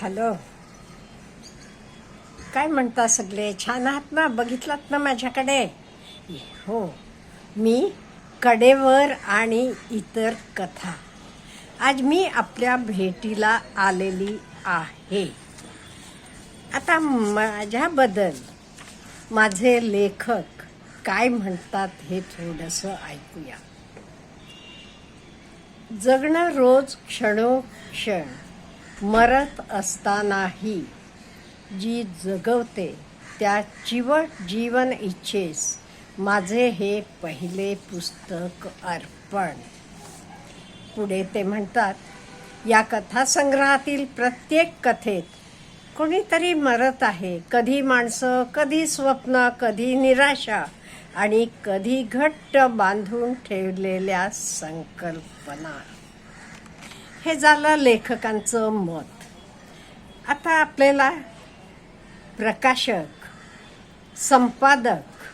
Hello, काय म्हणता सगळे? छान आहात ना? बघितलात ना माझ्याकडे? हो, मी कडेवर आणि इतर कथा. आज मी आपल्या भेटीला आलेली आहे. आता माझ्याबद्दल माझे लेखक काय म्हणतात हे थोडंसं ऐकूया. जगणं रोज क्षणोक्षण, मरत असतानाही जी जगवते त्या चिवट जीवन इच्छेस माझे हे पहिले पुस्तक अर्पण. पुढे ते म्हणतात, या कथासंग्रहातील प्रत्येक कथेत कोणीतरी मरत आहे. कधी माणसं, कधी स्वप्न, कधी निराशा आणि कधी घट्ट बांधून ठेवलेल्या संकल्पना. हे झालं लेखकांचं मत. आता आपल्याला प्रकाशक, संपादक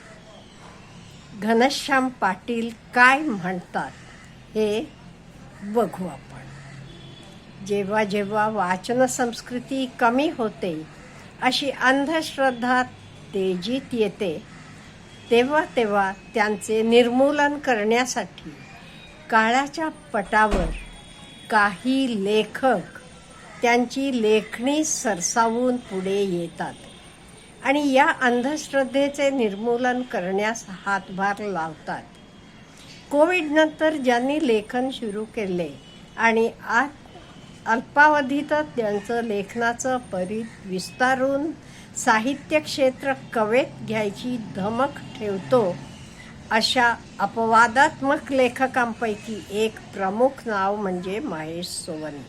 घनश्याम पाटील काय म्हणतात हे बघू आपण. जेव्हा जेव्हा वाचन संस्कृती कमी होते, अशी अंधश्रद्धा तेजीत येते, तेव्हा तेव्हा त्यांचे निर्मूलन करण्यासाठी काळाच्या पटावर काही लेखक त्यांची लेखणी सरसावून पुढे येतात आणि या अंधश्रद्धेचे निर्मूलन करण्यास हातभार लावतात. कोविडनंतर ज्यांनी लेखन सुरू केले आणि आज अल्पावधीतच त्यांचं लेखनाचं परिध विस्तारून साहित्य क्षेत्र कवेत घ्यायची धमक ठेवतो, अशा अपवादात्मक लेखकांपैकी एक प्रमुख नाव म्हणजे महेश सोवनी.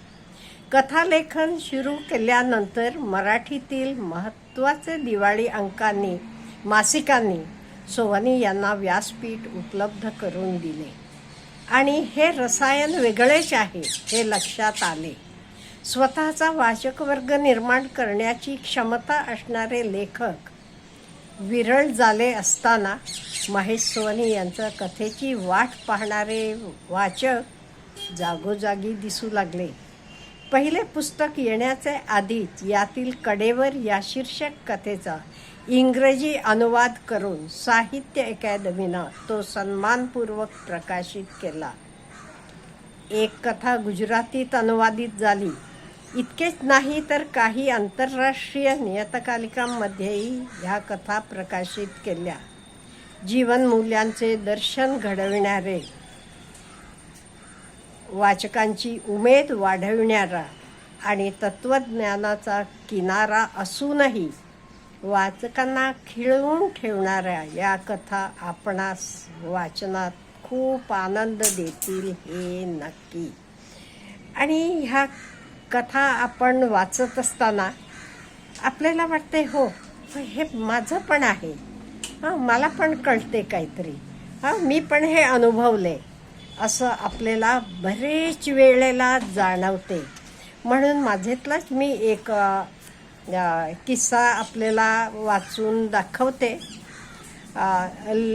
कथालेखन सुरू केल्यानंतर मराठीतील महत्त्वाचे दिवाळी अंकांनी, मासिकांनी सोवनी यांना व्यासपीठ उपलब्ध करून दिले आणि हे रसायन वेगळेच आहे हे लक्षात आले. स्वतःचा वाचकवर्ग निर्माण करण्याची क्षमता असणारे लेखक विरळ झाले असताना महेश सोवनी यांच्या कथेची वाट पाहणारे वाचक जागोजागी दिसू लागले. पहिले पुस्तक येण्याचे आधीच यातील कडेवर या शीर्षक कथेचा इंग्रजी अनुवाद करून साहित्य अकादमीनं तो सन्मानपूर्वक प्रकाशित केला. एक कथा गुजरातीत अनुवादित झाली. इतकेच नाही तर काही आंतरराष्ट्रीय नियतकालिकांमध्येही ह्या कथा प्रकाशित केल्या. जीवनमूल्यांचे दर्शन घडविणारे, वाचकांची उमेद वाढविणारा आणि तत्त्वज्ञानाचा किनारा असूनही वाचकांना खिळवून ठेवणाऱ्या या कथा आपणास वाचनात खूप आनंद देतील हे नक्की. आणि ह्या कथा आपण वाचत असताना आपल्याला वाटते, हो हे माझं पण आहे, मला पण कळते काहीतरी, मी पण हे अनुभवले, असं आपल्याला बरेच वेळेला जाणवते. म्हणून माझ्यातलाच मी एक किस्सा आपल्याला वाचून दाखवते.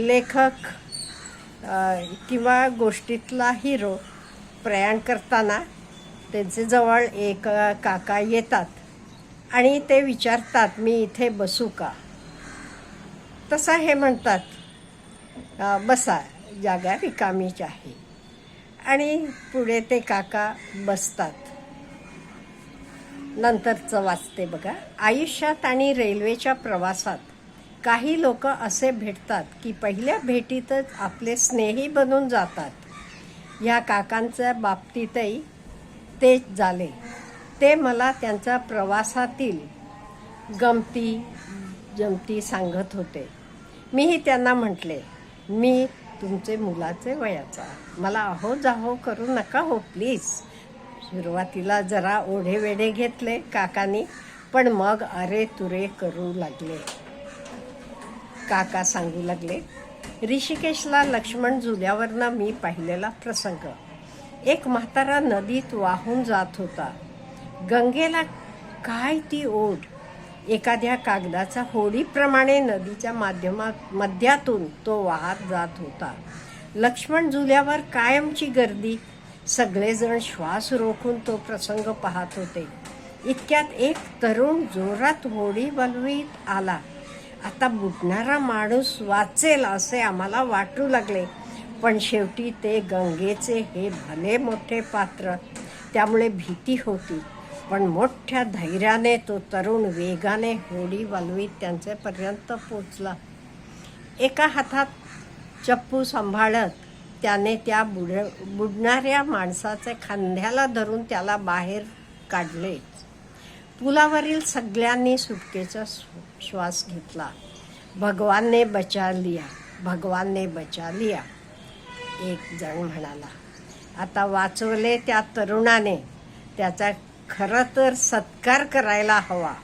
लेखक किंवा गोष्टीतला हिरो प्रयाण करताना त्यांचे जवळ एक काका येतात आणि ते विचारतात, मी इथे बसू का? तसा हे म्हणतात, बसा, जागा रिकामीच आहे. आणि पुढे ते काका बसतात. नंतरचं वाचते बघा. आयुष्यात आणि रेल्वेच्या प्रवासात काही लोक असे भेटतात की पहिल्या भेटीतच आपले स्नेही बनून जातात. ह्या काकांच्या बाबतीतही तेच झाले. ते मला त्यांच्या प्रवासातील गमती जमती सांगत होते. मीही त्यांना म्हटले, मी तुमचे मुलाचे वयाचा, मला अहो जाहो करू नका हो प्लीज. सुरुवातीला जरा ओढेवेढे घेतले काकांनी, पण मग अरे तुरे करू लागले. काका सांगू लागले, ऋषिकेशला लक्ष्मण झुल्यावरनं मी पाहिलेला प्रसंग. एक म्हातारा नदीत वाहून जात होता. गंगेला काय ती ओढ! एखाद्या कागदाचा होडीप्रमाणे नदीच्या मध्यातून तो वाहत जात होता. लक्ष्मण झुल्यावर कायमची गर्दी. सगळेजण श्वास रोखून तो प्रसंग पाहत होते. इतक्यात एक तरुण जोरात होडी बोलवीत आला. आता बुडणारा माणूस वाचेल असे आम्हाला वाटू लागले, पण शेवटी ते गंगेचे हे भले मोठे पात्र, त्यामुळे भीती होती. पण मोठ्या धैर्याने तो तरुण वेगाने होडी वालवीत त्यांच्यापर्यंत पोचला. एका हातात चप्पू सांभाळत त्याने त्या बुडणाऱ्या माणसाच्या खांद्याला धरून त्याला बाहेर काढले. पुलावरील सगळ्यांनी सुटकेचा श्वास घेतला. भगवान ने बचा लिया, भगवान ने बचा लिया, एक जण म्हणाला. आता वाचवले त्या तरुणाने, त्याचा खरं तर सत्कार करायला हवा,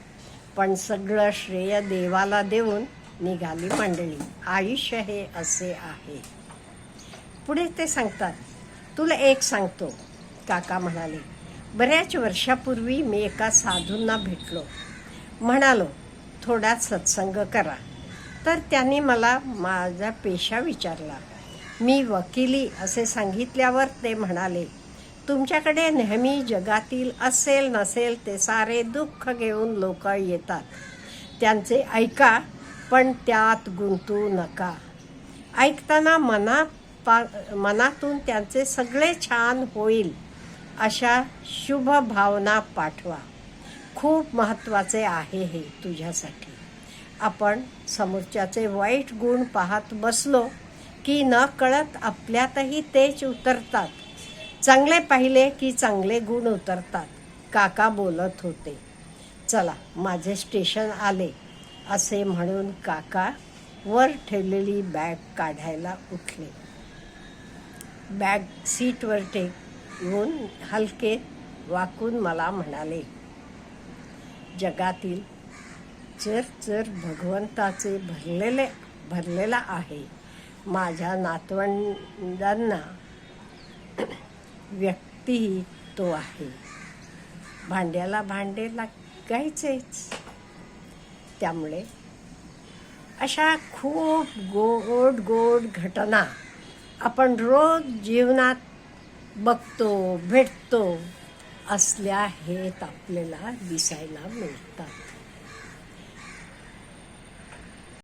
पण सगळं श्रेय देवाला देऊन निघाली मंडळी. आयुष्य हे असे आहे. पुढे ते सांगतात, तुला एक सांगतो, काका म्हणाले. बऱ्याच वर्षापूर्वी मी एका साधूंना भेटलो. म्हणालो, थोडा सत्संग करा. तर त्यांनी मला माझा पेशा विचारला. मी वकिली असे सांगितल्यावर ते म्हणाले, तुमच्याकडे नेहमी जगातील असेल नसेल ते सारे दुःख घेऊन लोक येतात. त्यांचे ऐका, पण त्यात गुंतू नका. ऐकताना मनातून त्यांचे सगळे छान होईल अशा शुभ भावना पाठवा. खूप महत्त्वाचे आहे हे तुझ्यासाठी. आपण समोरच्याचे वाईट गुण पाहत बसलो की न कळत आपल्यातही तेच उतरतात. चांगले पाहिले की चांगले गुण उतरतात. काका बोलत होते. चला, माझे स्टेशन आले असे म्हणून काका वर ठेवलेली बॅग काढायला उठले. बॅग सीटवर ठेवून हलके वाकून मला म्हणाले, जगातील चर भगवंताचे भरलेला आहे. माझ्या नातवंडांना व्यक्तीही तो आहे. भांड्याला भांडे लागायचेच. त्यामुळे अशा खूप गोड घटना आपण रोज जीवनात बघतो, भेटतो, असल्या हेत आपल्याला दिसायला मिळतात.